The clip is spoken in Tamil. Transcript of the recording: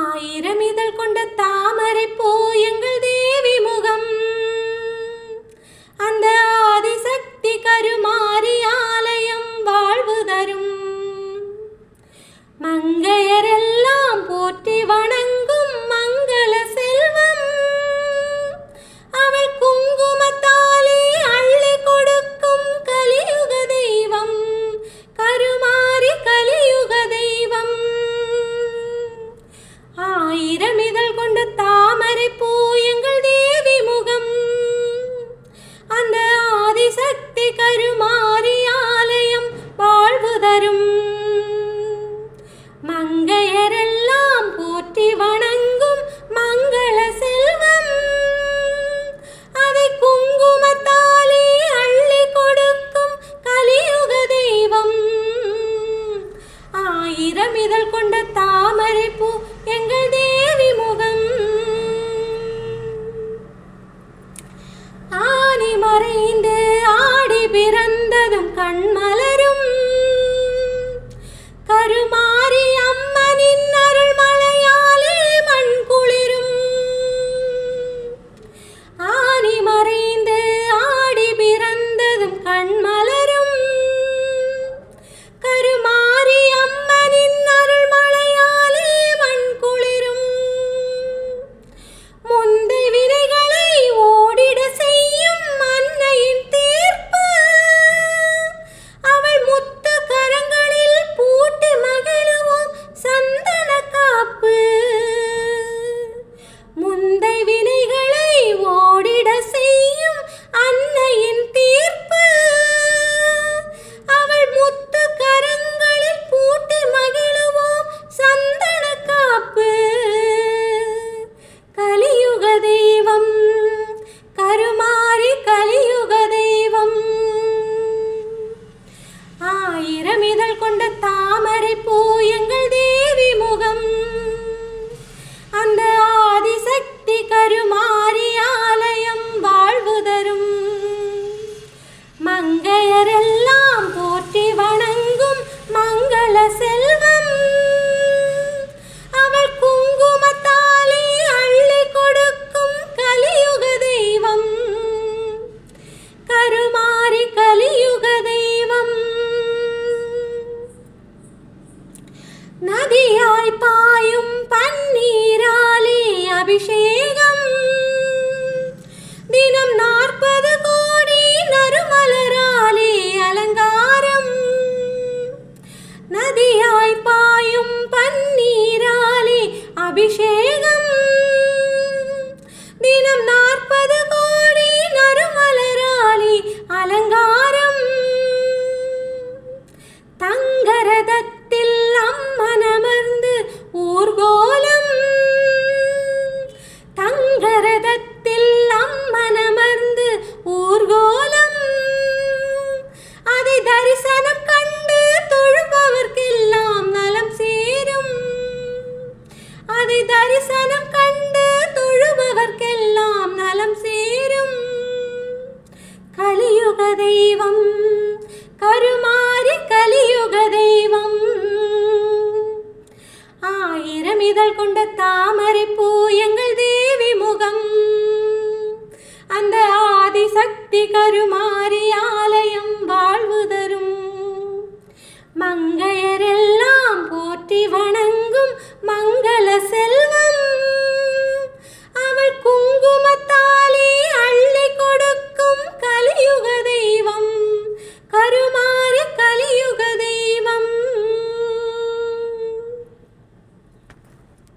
ஆயிரம் இதழ் கொண்ட தாமரை பூ எங்கள் தேவி முகம். அந்த ஆதிசக்தி கருமாரி ஆலயம் வாழ்வு தரும். மங்கையரெல்லாம் போற்றி வணங்கும் மங்கள செல்வம். அவள் குங்குமத்தாலே அள்ளி கொடுக்கும் கலியுக தெய்வம். கருமாரி கலியுக தெய்வம். ஆயிரம் இதழ் கொண்ட தாமரை பூ எங்கள் தேவி முகம். அந்த ஆதிசக்தி கருமாரி ஆலயம் வாழ்வு தரும். மங்கையரெல்லாம் போற்றி வணங்கும் மங்கள செல்வம். அதை குங்குமத்தாலே அள்ளி கொடுக்கும் கலியுக தெய்வம். ஆயிரம் இதழ் கொண்ட தாமரை பூ எங்கள் தேவி முகம். ஆனி மறைந்து ஆடி பிறந்ததும் கண்மலரும். கருமாரி அம்மனின் அருள் மழையாலே மண் குளிரும். ஆனி மறைந்து ஆடி பிறந்ததும் கண்மலரும். கருமாரி அம்மனின் அருள் மழையாலே மண் குளிரும். முந்தை வினைகளை ஓடிட செய்யும் அன்னையின் தீர்ப்பு. அவள் முத்து கரங்களில் பூட்டி மகிழுவோம் சந்தன காப்பு. முந்தை வினைகளை ஓடிட செய்யும் அன்னையின் தீர்ப்பு. அவள் முத்து கரங்களில் பூட்டி மகிழுவோம் சந்தன காப்பு. கலியுக தெய்வம். கருமாரி கலியுக தெய்வம். ஆயிரம் இதழ் கொண்ட தாமரை பூ எங்கள் தேவி முகம். அந்த ஆதிசக்தி கருமாரி ஆலயம் வாழ்வு தரும். மங்கையரெல்லாம் போற்றி வணங்கும் மங்கள செல்வம். அவள் குங்குமத்தாலே அள்ளி கொடுக்கும் கலியுக தெய்வம். கருமாரி கலியுக தெய்வம். நதியாய் பாயும் பன்னீராலே அபிஷேகம். தினம் 40 கோடி நறுமலராலே அலங்காரம். நதியாய் பாயும் பன்னீராலே அபிஷேகம். தினம் 40 கோடி நறுமலராலே அலங்காரம். தங்கரதத்தில் அம்மனமர்ந்து ஊர்கோலம். தங்கரதத்தில் அம்மனமர்ந்து ஊர்கோலம். அதை தரிசனம் கண்டு தொழுபவர்க்கெல்லாம் நலம் சேரும். அதை தரிசனம் கண்டு தொழுபவர்க்கெல்லாம் நலம் சேரும். கலியுக தெய்வம். கருமாரி கலியுக தெய்வம். ஆயிரம் இதழ் கொண்ட தாமரை பூ எங்கள் தேவி முகம். அந்த ஆதிசக்தி கருமாரியா